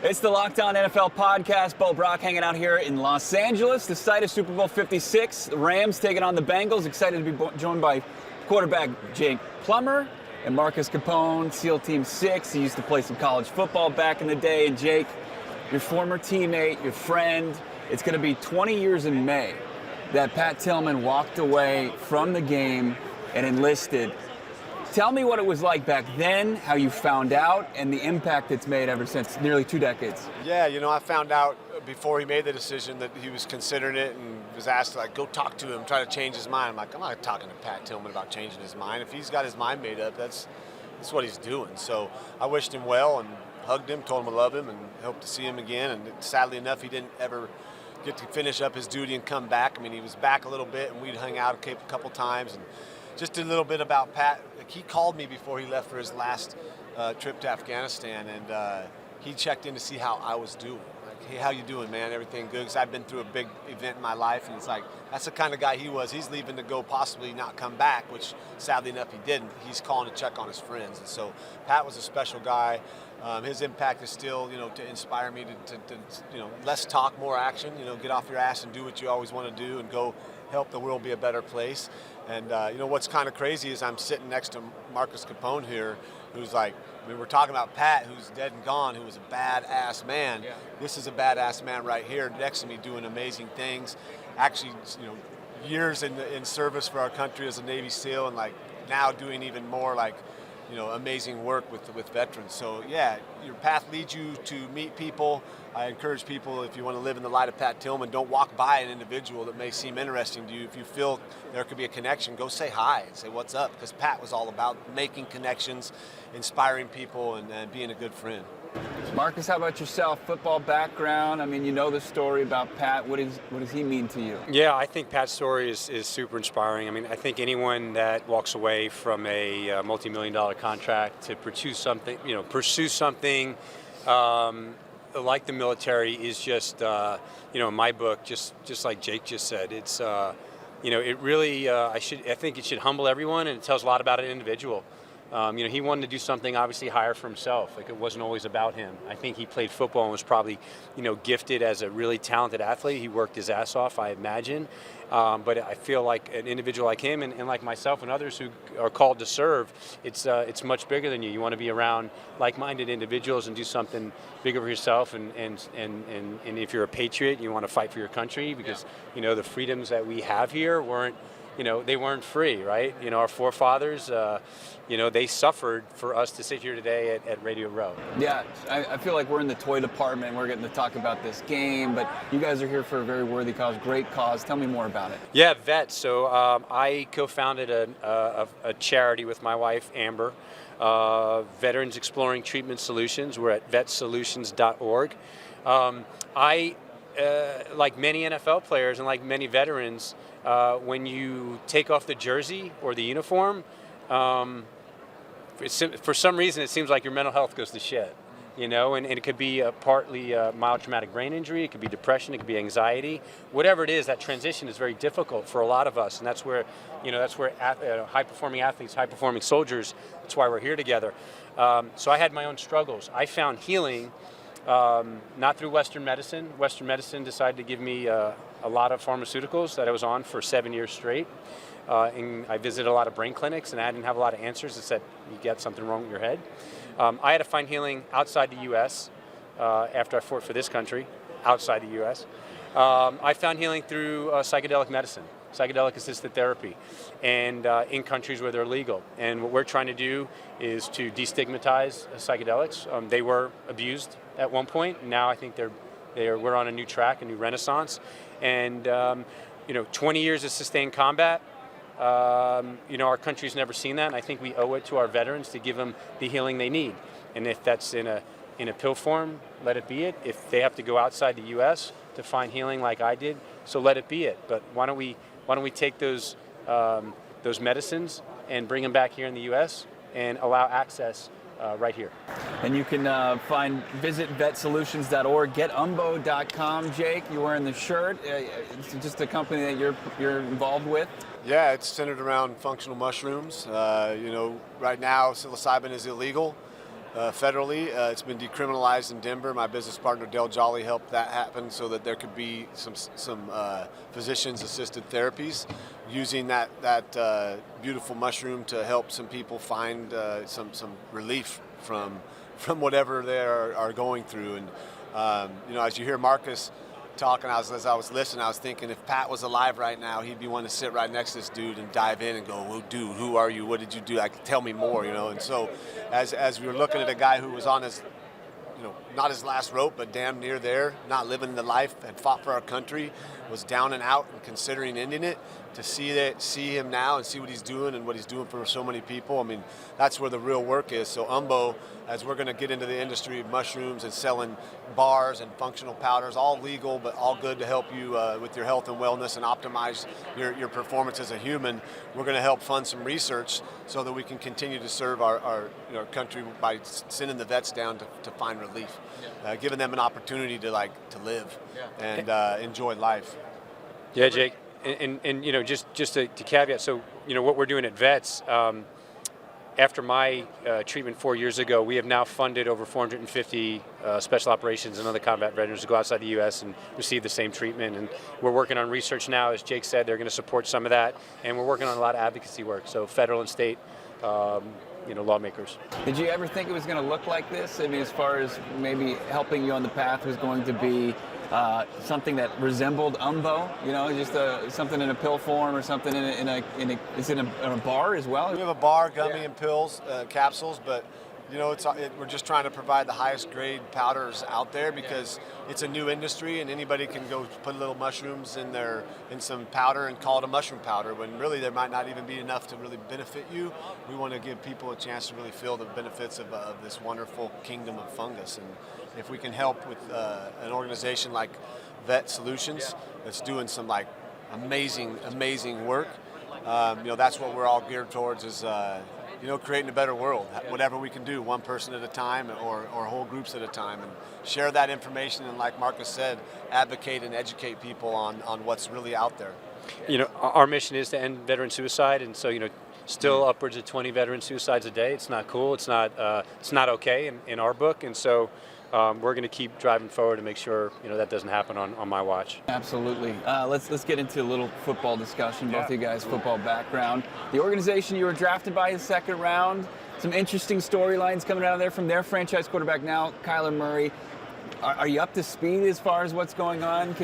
It's the Locked On NFL podcast. Brack hanging out here in Los Angeles, the site of Super Bowl 56. The Rams taking on the Bengals. Excited to be joined by quarterback Jake Plummer and Marcus Capone, SEAL Team 6. He used to play some college football back in the day. And Jake, your former teammate, your friend, it's going to be 20 years in May that Pat Tillman walked away from the game and enlisted. Tell me what it was like back then, how you found out, and the impact it's made ever since, nearly 2 decades. Yeah, I found out before he made the decision that he was considering it and was asked to, go talk to him, try to change his mind. I'm like, I'm not talking to Pat Tillman about changing his mind. If he's got his mind made up, that's what he's doing. So I wished him well and hugged him, told him I love him, and hope to see him again. And sadly enough, he didn't ever get to finish up his duty and come back. I mean, he was back a little bit, and we'd hung out a couple times. And just a little bit about Pat. He called me before he left for his last trip to Afghanistan, and he checked in to see how I was doing. Like, hey, how you doing, man? Everything good? Because I've been through a big event in my life, and it's like, that's the kind of guy he was. He's leaving to go possibly not come back, which sadly enough he didn't. He's calling to check on his friends. And so Pat was a special guy. His impact is still, to inspire me to less talk, more action, get off your ass and do what you always want to do and go help the world be a better place. And, what's kind of crazy is I'm sitting next to Marcus Capone here, who's like, we're talking about Pat, who's dead and gone, who was a badass man. Yeah. This is a badass man right here next to me doing amazing things. Actually, years in service for our country as a Navy SEAL, and now doing even more amazing work with veterans. So yeah, your path leads you to meet people. I encourage people, if you want to live in the light of Pat Tillman, don't walk by an individual that may seem interesting to you. If you feel there could be a connection, go say hi and say what's up, because Pat was all about making connections, inspiring people, and being a good friend. Marcus, how about yourself? Football background. I mean, you know the story about Pat. What does he mean to you? Yeah, I think Pat's story is super inspiring. I mean, I think anyone that walks away from a multi-million-dollar contract to pursue something, like the military is just, in my book, just like Jake just said, it's, it really, I think it should humble everyone, and it tells a lot about an individual. He wanted to do something obviously higher for himself. It wasn't always about him. I think he played football and was probably, gifted as a really talented athlete. He worked his ass off, I imagine. But I feel like an individual like him and like myself and others who are called to serve, it's much bigger than you. You want to be around like-minded individuals and do something bigger for yourself. And if you're a patriot, you want to fight for your country, because the freedoms that we have here weren't. They weren't free, right? Our forefathers, they suffered for us to sit here today at Radio Row. Yeah, I feel like we're in the toy department and we're getting to talk about this game, but you guys are here for a very worthy cause, great cause. Tell me more about it. Yeah, Vets. So I co-founded a charity with my wife, Amber, Veterans Exploring Treatment Solutions. We're at vetsolutions.org. Like many NFL players and like many veterans, when you take off the jersey or the uniform, for some reason it seems like your mental health goes to shit, and it could be partly mild traumatic brain injury, it could be depression, it could be anxiety, whatever it is. That transition is very difficult for a lot of us, and that's where high-performing athletes, high-performing soldiers, that's why we're here together. So I had my own struggles. I found healing not through Western medicine. Western medicine decided to give me a lot of pharmaceuticals that I was on for 7 years straight. And I visited a lot of brain clinics, and I didn't have a lot of answers that said, you got something wrong with your head. I had to find healing outside the U.S. After I fought for this country, outside the U.S. I found healing through psychedelic medicine, psychedelic-assisted therapy, and in countries where they're legal. And what we're trying to do is to destigmatize psychedelics. They were abused at one point. Now I think we're on a new track, a new renaissance. And 20 years of sustained combat. Our country's never seen that, and I think we owe it to our veterans to give them the healing they need. And if that's in a pill form, let it be it. If they have to go outside the U.S. to find healing like I did, so let it be it. But why don't we take those medicines and bring them back here in the U.S. and allow access right here. And you can visit vetsolutions.org, getumbo.com. Jake, you're wearing the shirt. It's just a company that you're involved with. Yeah, it's centered around functional mushrooms. Right now psilocybin is illegal. federally. It's been decriminalized in Denver. My business partner Del Jolly helped that happen so that there could be some physicians-assisted therapies using that beautiful mushroom to help some people find some relief from whatever they are going through. And as you hear Marcus talking, as I was listening, I was thinking if Pat was alive right now, he'd be one to sit right next to this dude and dive in and go, well, dude, who are you? What did you do? Tell me more, And so as we were looking at a guy who was on his, not his last rope, but damn near there, not living the life, had fought for our country, was down and out and considering ending it, to see him now and see what he's doing and what he's doing for so many people. I mean, that's where the real work is. So Umbo, as we're going to get into the industry of mushrooms and selling bars and functional powders, all legal but all good to help you with your health and wellness and optimize your performance as a human, we're going to help fund some research so that we can continue to serve our country by sending the vets down to find relief, giving them an opportunity to live and enjoy life. Yeah, Jake. And just to caveat, so what we're doing at Vets, after my treatment 4 years ago, we have now funded over 450 special operations and other combat veterans to go outside the U.S. and receive the same treatment. And we're working on research now, as Jake said, they're going to support some of that, and we're working on a lot of advocacy work, so federal and state. Lawmakers. Did you ever think it was going to look like this? I mean, as far as maybe helping you on the path was going to be something that resembled Umbo, just something in a pill form or something in a bar as well? We have a bar, gummy and pills, capsules, but we're just trying to provide the highest grade powders out there because it's a new industry and anybody can go put little mushrooms in some powder and call it a mushroom powder when really there might not even be enough to really benefit you. We want to give people a chance to really feel the benefits of this wonderful kingdom of fungus. And if we can help with an organization like Vet Solutions that's doing some amazing work, that's what we're all geared towards is creating a better world, whatever we can do, one person at a time or whole groups at a time, and share that information and, like Marcus said, advocate and educate people on what's really out there. Our mission is to end veteran suicide, and so, still upwards of 20 veteran suicides a day. It's not cool. It's not okay in our book, and so we're going to keep driving forward to make sure that doesn't happen on my watch. Absolutely. Let's get into a little football discussion. Both of you guys, football background. The organization you were drafted by in the second round. Some interesting storylines coming out of there from their franchise quarterback now, Kyler Murray. Are you up to speed as far as what's going on?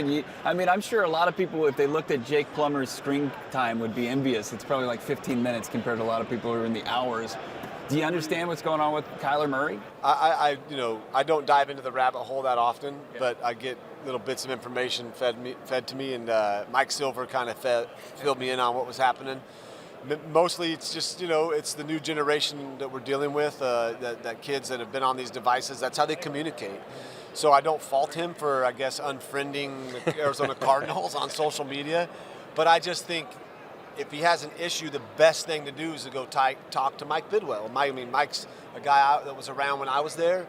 I'm sure a lot of people, if they looked at Jake Plummer's screen time, would be envious. It's probably like 15 minutes compared to a lot of people who are in the hours. Do you understand what's going on with Kyler Murray? I don't dive into the rabbit hole that often, but I get little bits of information fed to me, and Mike Silver kind of filled me in on what was happening. Mostly it's just, it's the new generation that we're dealing with, that kids that have been on these devices, that's how they communicate. So I don't fault him for, I guess, unfriending the Arizona Cardinals on social media, but I just think if he has an issue, the best thing to do is to go talk to Mike Bidwell. Mike's a guy that was around when I was there.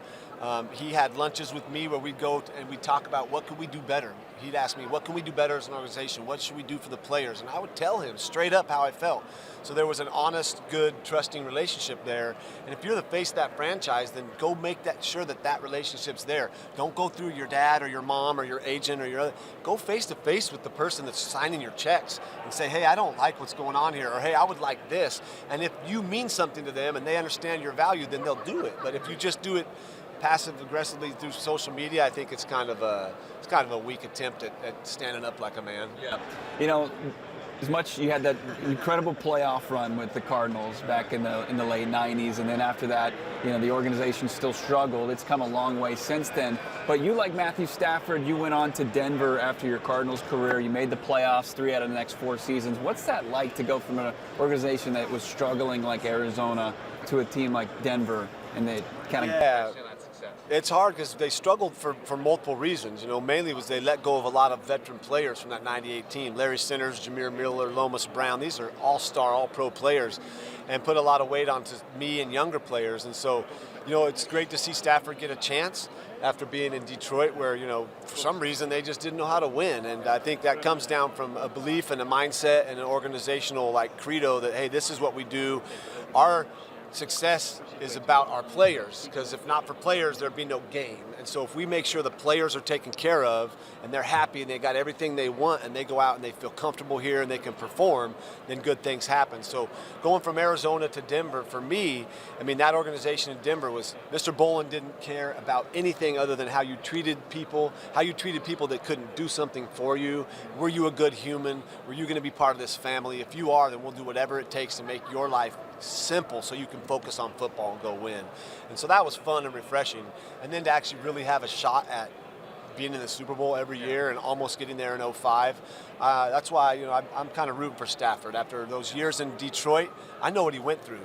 He had lunches with me where we'd go and we'd talk about what could we do better. He'd ask me, what can we do better as an organization? What should we do for the players? And I would tell him straight up how I felt. So there was an honest, good, trusting relationship there. And if you're the face of that franchise, then go make sure that relationship's there. Don't go through your dad or your mom or your agent or your other. Go face to face with the person that's signing your checks and say, hey, I don't like what's going on here, or hey, I would like this. And if you mean something to them and they understand your value, then they'll do it. But if you just do it passive aggressively through social media, I think it's kind of a weak attempt at standing up like a man. Yeah. As much you had that incredible playoff run with the Cardinals back in the late 90s, and then after that, the organization still struggled. It's come a long way since then. But you, like Matthew Stafford, you went on to Denver after your Cardinals career. You made the playoffs 3 out of the next 4 seasons. What's that like to go from an organization that was struggling like Arizona to a team like Denver, and they kind of It's hard because they struggled for multiple reasons. Mainly was they let go of a lot of veteran players from that 98 team. Larry Sanders, Jameer Miller, Lomas Brown. These are all-star, all-pro players, and put a lot of weight onto me and younger players. And so, it's great to see Stafford get a chance after being in Detroit where, for some reason they just didn't know how to win. And I think that comes down from a belief and a mindset and an organizational credo that, hey, this is what we do. success is about our players, because if not for players, there'd be no game. And so if we make sure the players are taken care of and they're happy and they got everything they want and they go out and they feel comfortable here and they can perform, then good things happen. So going from Arizona to Denver, for me, I mean, that organization in Denver was, Mr. Bolin didn't care about anything other than how you treated people that couldn't do something for you. Were you a good human? Were you going to be part of this family? If you are, then we'll do whatever it takes to make your life simple so you can focus on football and go win. And so that was fun and refreshing. And then to actually really have a shot at being in the Super Bowl every year and almost getting there in 05, that's why, you know, I'm kind of rooting for Stafford. After those years in Detroit, I know what he went through.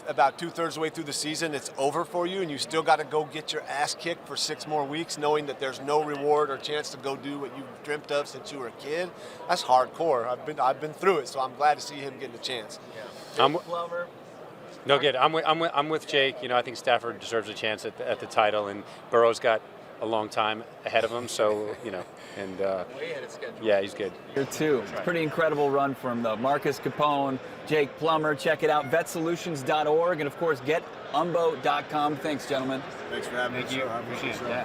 About 2/3 of the way through the season, it's over for you, and you still got to go get your ass kicked for 6 more weeks, knowing that there's no reward or chance to go do what you've dreamt of since you were a kid. That's hardcore. I've been through it, so I'm glad to see him getting a chance. Jake Plummer. No, good. I'm with Jake. You know, I think Stafford deserves a chance at the title, and Burrow's got a long time ahead of him. So, you know, and Way ahead of schedule. yeah, he's good. Here too. It's a pretty incredible run from the Marcus Capone, Jake Plummer. Check it out, vetsolutions.org, and of course, getumbo.com. Thanks, gentlemen. Thanks for having me. Thank you. I appreciate it. Yeah.